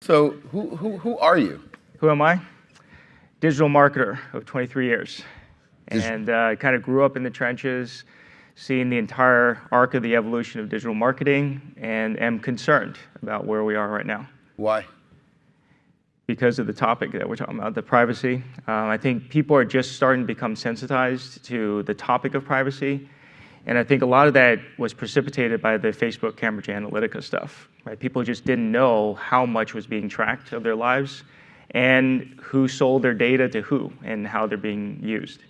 So who are you? Who am I? Digital marketer of 23 years. And kind of grew up in the trenches, seeing the entire arc of the evolution of digital marketing, and am concerned about where we are right now. Why? Because of the topic that we're talking about, the privacy. I think people are just starting to become sensitized to the topic of privacy. And I think a lot of that was precipitated by the Facebook Cambridge Analytica stuff, right? People just didn't know how much was being tracked of their lives and who sold their data to who and how they're being used.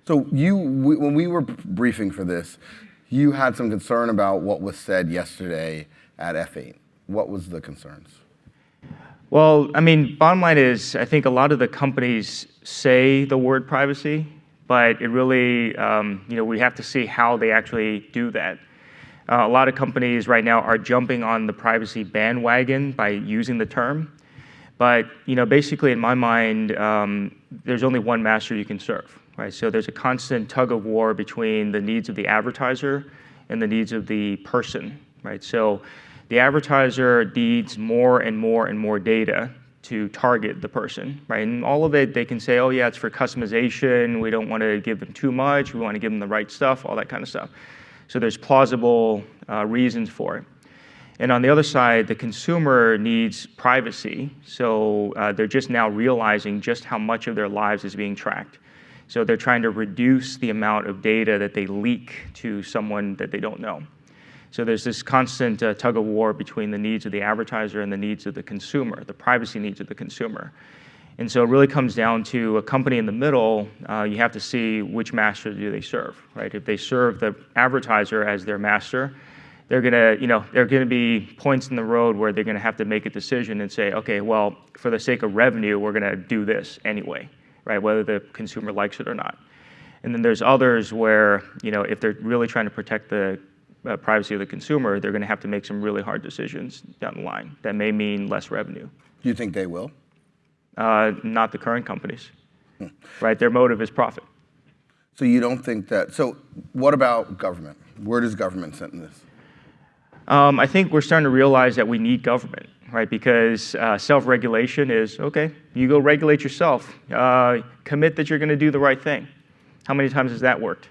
So when we were briefing for this, you had some concern about what was said yesterday at F8. What was the concerns? Well, I mean, bottom line is, I think a lot of the companies say the word privacy, but it really, we have to see how they actually do that. A lot of companies right now are jumping on the privacy bandwagon by using the term. But basically, in my mind, there's only one master you can serve. Right, so there's a constant tug of war between the needs of the advertiser and the needs of the person, right? So the advertiser needs more and more and more data to target the person, right? And all of it, they can say, oh yeah, it's for customization. We don't want to give them too much. We want to give them the right stuff, all that kind of stuff. So there's plausible reasons for it. And on the other side, the consumer needs privacy. So they're just now realizing just how much of their lives is being tracked. So they're trying to reduce the amount of data that they leak to someone that they don't know. So there's this constant tug of war between the needs of the advertiser and the needs of the consumer, the privacy needs of the consumer. And so it really comes down to a company in the middle. You have to see which master do they serve, right? If they serve the advertiser as their master, there are gonna be points in the road where they're gonna have to make a decision and say, okay, well, for the sake of revenue, we're gonna do this anyway. Right, whether the consumer likes it or not. And then there's others where, if they're really trying to protect the privacy of the consumer, they're going to have to make some really hard decisions down the line that may mean less revenue. Do you think they will? Not the current companies, right? Their motive is profit. So you don't think that, so what about government? Where does government sit in this? I think we're starting to realize that we need government. Right, because self-regulation is, okay, you go regulate yourself. Commit that you're going to do the right thing. How many times has that worked?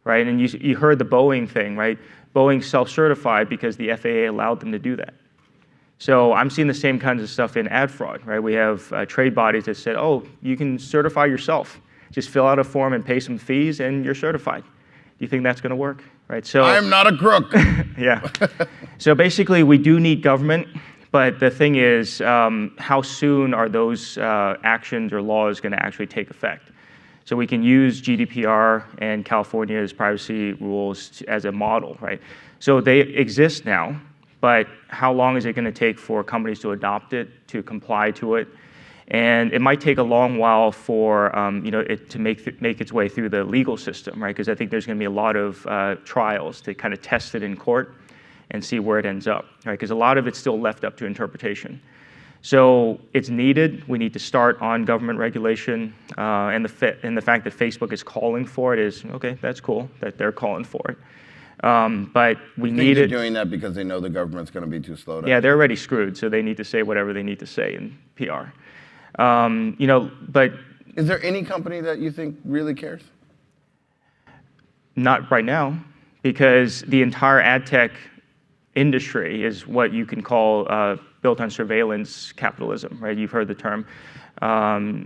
Right, and you heard the Boeing thing, right? Boeing self-certified because the FAA allowed them to do that. So I'm seeing the same kinds of stuff in ad fraud, right? We have trade bodies that said, oh, you can certify yourself. Just fill out a form and pay some fees and you're certified. Do you think that's going to work? Right, so I'm not a crook. Yeah. So basically, we do need government. But the thing is, how soon are those actions or laws going to actually take effect? So we can use GDPR and California's privacy rules as a model, right? So they exist now, but how long is it going to take for companies to adopt it, to comply to it? And it might take a long while for it to make its way through the legal system, right? Because I think there's going to be a lot of trials to kind of test it in court and see where it ends up, right? Because a lot of it's still left up to interpretation. So it's needed. We need to start on government regulation, and the fact that Facebook is calling for it is, okay, that's cool that they're calling for it. But we need it. They're doing that because they know the government's going to be too slow to. Yeah, they're already screwed, so they need to say whatever they need to say in PR. But is there any company that you think really cares? Not right now, because the entire ad tech industry is what you can call built on surveillance capitalism, right? You've heard the term.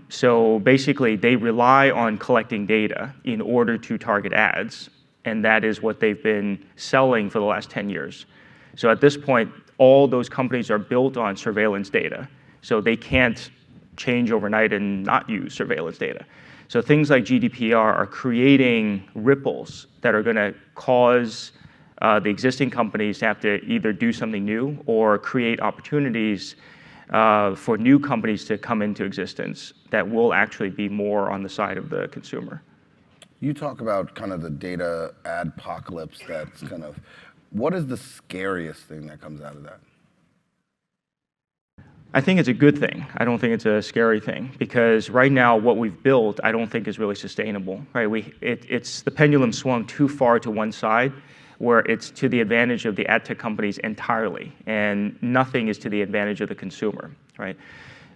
So basically, they rely on collecting data in order to target ads, and that is what they've been selling for the last 10 years. So at this point, all those companies are built on surveillance data, so they can't change overnight and not use surveillance data. So things like GDPR are creating ripples that are going to cause the existing companies to have to either do something new or create opportunities for new companies to come into existence that will actually be more on the side of the consumer. You talk about kind of the data adpocalypse that's kind of, what is the scariest thing that comes out of that? I think it's a good thing. I don't think it's a scary thing, because right now what we've built I don't think is really sustainable. Right? It's the pendulum swung too far to one side, where it's to the advantage of the ad tech companies entirely, and nothing is to the advantage of the consumer. right?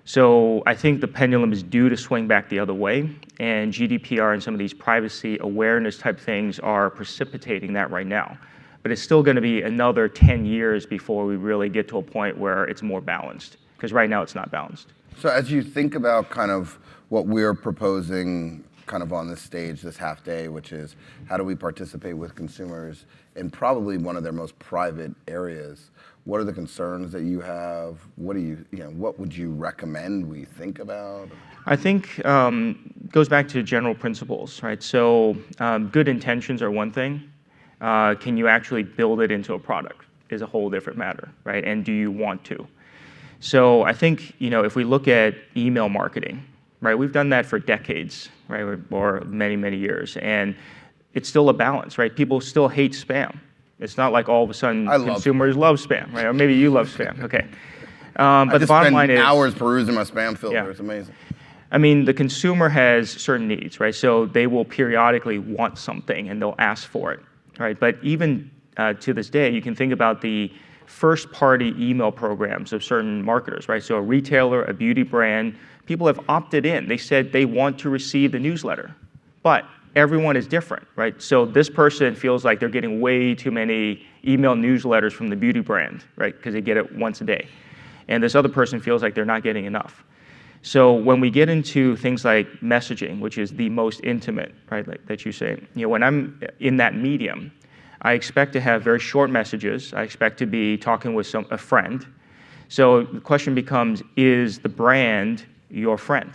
So I think the pendulum is due to swing back the other way, and GDPR and some of these privacy awareness type things are precipitating that right now. But it's still going to be another 10 years before we really get to a point where it's more balanced, because right now it's not balanced. So as you think about kind of what we're proposing kind of on this stage this half day, which is how do we participate with consumers in probably one of their most private areas, what are the concerns that you have? What what would you recommend we think about? I think goes back to general principles, right? So good intentions are one thing. Can you actually build it into a product is a whole different matter, right? And do you want to? So I think, if we look at email marketing, right, we've done that for decades, right, or many, many years, and it's still a balance, right? People still hate spam. It's not like all of a sudden consumers love spam, right? Or maybe you love spam, okay. But the bottom line is— I hours perusing my spam filter, yeah. It's amazing. I mean, the consumer has certain needs, right? So they will periodically want something and they'll ask for it, right? But even to this day, you can think about the first-party email programs of certain marketers, right? So a retailer, a beauty brand, people have opted in. They said they want to receive the newsletter, but everyone is different, right? So this person feels like they're getting way too many email newsletters from the beauty brand, right? Because they get it once a day. And this other person feels like they're not getting enough. So when we get into things like messaging, which is the most intimate, right, like that you say, when I'm in that medium, I expect to have very short messages. I expect to be talking with a friend. So the question becomes, is the brand your friend?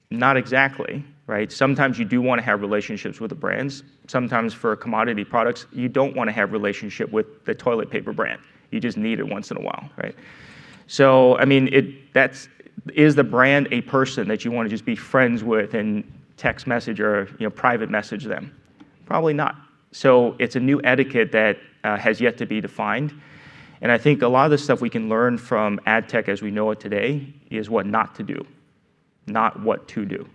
Not exactly, right? Sometimes you do want to have relationships with the brands. Sometimes for commodity products, you don't want to have relationship with the toilet paper brand. You just need it once in a while, right? So, I mean, is the brand a person that you want to just be friends with and text message or private message them? Probably not. So it's a new etiquette that has yet to be defined. And I think a lot of the stuff we can learn from ad tech as we know it today is what not to do, not what to do.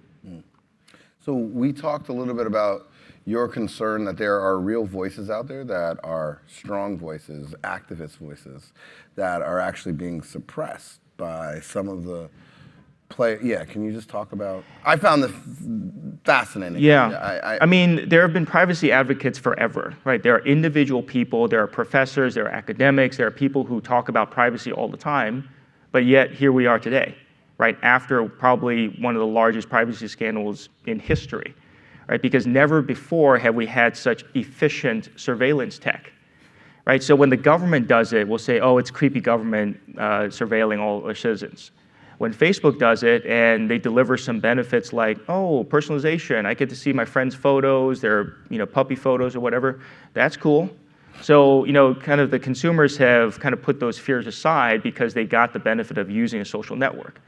So we talked a little bit about your concern that there are real voices out there that are strong voices, activist voices, that are actually being suppressed by some of the can you just talk about— I found this fascinating. Yeah, I mean, there have been privacy advocates forever, right? There are individual people, there are professors, there are academics, there are people who talk about privacy all the time, but yet here we are today, right? After probably one of the largest privacy scandals in history, right? Because never before have we had such efficient surveillance tech, right? So when the government does it, we'll say, oh, it's creepy government surveilling all our citizens. When Facebook does it and they deliver some benefits like, oh, personalization, I get to see my friends' photos, their puppy photos or whatever, that's cool. So kind of the consumers have kind of put those fears aside because they got the benefit of using a social network.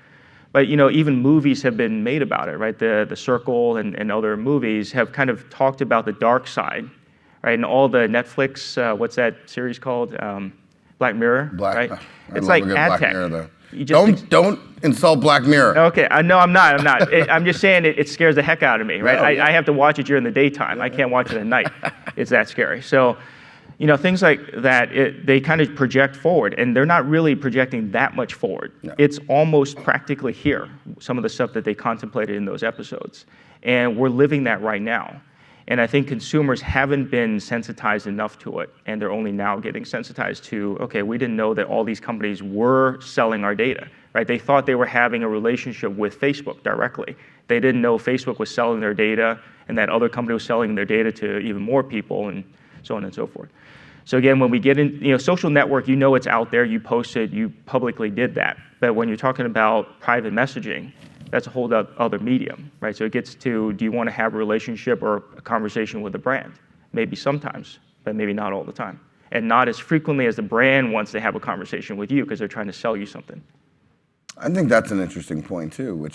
But even movies have been made about it, right? The Circle and other movies have kind of talked about the dark side, right? And all the Netflix, what's that series called? Black Mirror, right? It's like ad tech. Mirror, don't insult Black Mirror. Okay, no, I'm not. I'm just saying it scares the heck out of me, right? I have to watch it during the daytime. I can't watch it at night. It's that scary. So, things like that, they kind of project forward, and they're not really projecting that much forward. No. It's almost practically here, some of the stuff that they contemplated in those episodes. And we're living that right now. And I think consumers haven't been sensitized enough to it, and they're only now getting sensitized to, okay, we didn't know that all these companies were selling our data, right? They thought they were having a relationship with Facebook directly. They didn't know Facebook was selling their data, and that other company was selling their data to even more people, and so on and so forth. So again, when we get in, social network, it's out there, you posted, you publicly did that. But when you're talking about private messaging, that's a whole other medium, right? So it gets to, do you want to have a relationship or a conversation with a brand? Maybe sometimes, but maybe not all the time. And not as frequently as the brand wants to have a conversation with you because they're trying to sell you something. I think that's an interesting point too,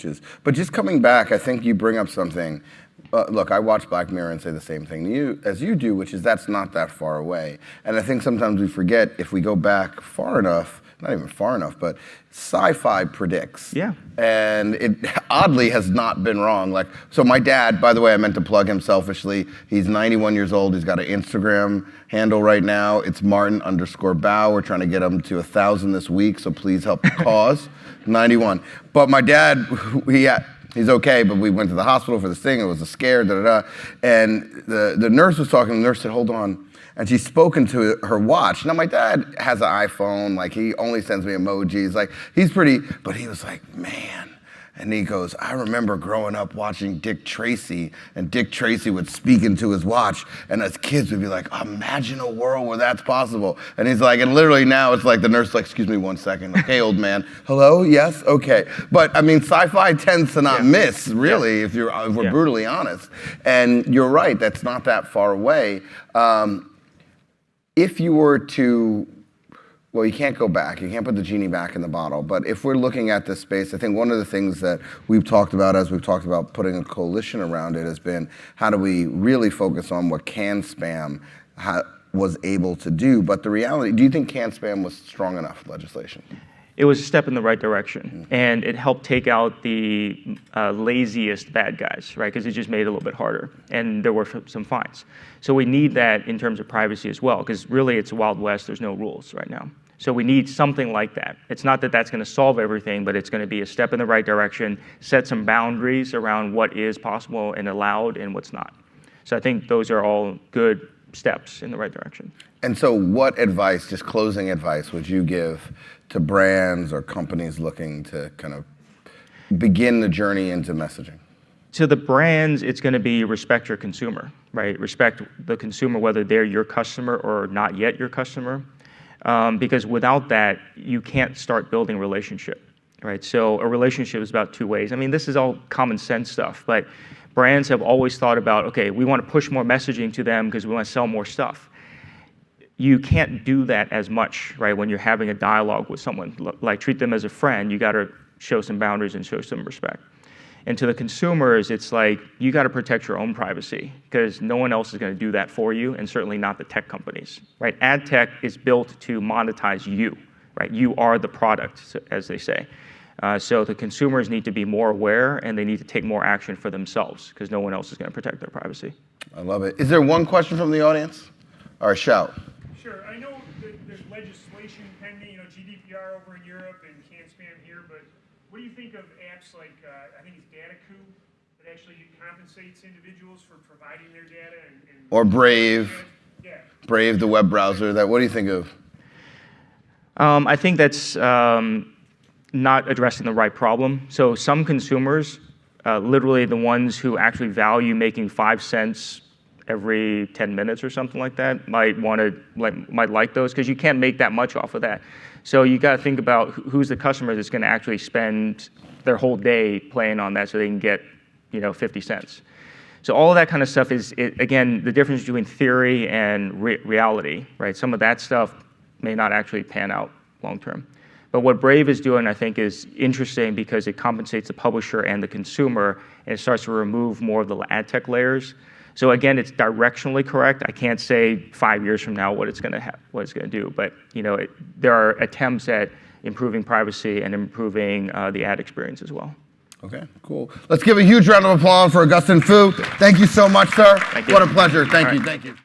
but just coming back, I think you bring up something Look, I watch Black Mirror and say the same thing to you as you do, which is that's not that far away. And I think sometimes we forget if we go back far enough, not even far enough, but sci-fi predicts. Yeah. And it oddly has not been wrong. Like, so my dad, by the way, I meant to plug him selfishly. He's 91 years old. He's got an Instagram handle right now. It's Martin_Bough. We're trying to get him to 1,000 this week, so please help the cause. 91. But my dad, he's okay, but we went to the hospital for this thing. It was a scare, And the nurse was talking. The nurse said, hold on. And she spoke into her watch. Now, my dad has an iPhone. Like, he only sends me emojis. Like, he's pretty, but he was like, man. And he goes, I remember growing up watching Dick Tracy, and Dick Tracy would speak into his watch, and as kids we'd be like, imagine a world where that's possible. And he's like, and literally now it's like the nurse like, excuse me 1 second. Like, hey, old man, hello, yes, okay. But I mean, sci-fi tends to not miss, really, if we're brutally honest. And you're right, that's not that far away. If you were to, well, you can't go back. You can't put the genie back in the bottle. But if we're looking at this space, I think one of the things that we've talked about as we've talked about putting a coalition around it has been how do we really focus on what CAN-SPAM was able to do. But the reality, do you think CAN-SPAM was strong enough legislation? It was a step in the right direction, and it helped take out the laziest bad guys, right? Because it just made it a little bit harder, and there were some fines. So we need that in terms of privacy as well, because really it's Wild West. There's no rules right now. So we need something like that. It's not that that's going to solve everything, but it's going to be a step in the right direction, set some boundaries around what is possible and allowed and what's not. So I think those are all good steps in the right direction. And so what advice, just closing advice, would you give to brands or companies looking to kind of begin the journey into messaging? To the brands, it's going to be respect your consumer, right? Respect the consumer, whether they're your customer or not yet your customer. Because without that, you can't start building a relationship, right? So a relationship is about two ways. I mean, this is all common sense stuff, but brands have always thought about, okay, we want to push more messaging to them because we want to sell more stuff. You can't do that as much, right? When you're having a dialogue with someone, like treat them as a friend, you got to show some boundaries and show some respect. And to the consumers, it's like, you got to protect your own privacy because no one else is going to do that for you, and certainly not the tech companies, right? Ad tech is built to monetize you, right? You are the product, as they say. So the consumers need to be more aware, and they need to take more action for themselves because no one else is going to protect their privacy. I love it. Is there one question from the audience? Or shout. Sure. I know that there's legislation pending, GDPR over in Europe and CAN-SPAM here, but what do you think of apps like, I think it's DataCoo, that actually compensates individuals for providing their data? Or Brave. Yeah. Brave, the web browser. What do you think of? I think that's not addressing the right problem. So some consumers, literally the ones who actually value making 5 cents every 10 minutes or something like that, might like those because you can't make that much off of that. So you got to think about who's the customer that's going to actually spend their whole day playing on that so they can get 50 cents. So all of that kind of stuff is, again, the difference between theory and reality, right? Some of that stuff may not actually pan out long term. But what Brave is doing, I think, is interesting because it compensates the publisher and the consumer, and it starts to remove more of the ad tech layers. So again, it's directionally correct. I can't say 5 years from now what it's going to do, but there are attempts at improving privacy and improving the ad experience as well. Okay, cool. Let's give a huge round of applause for Augustine Fou. Thank you so much, sir. Thank you. What a pleasure. Thank you.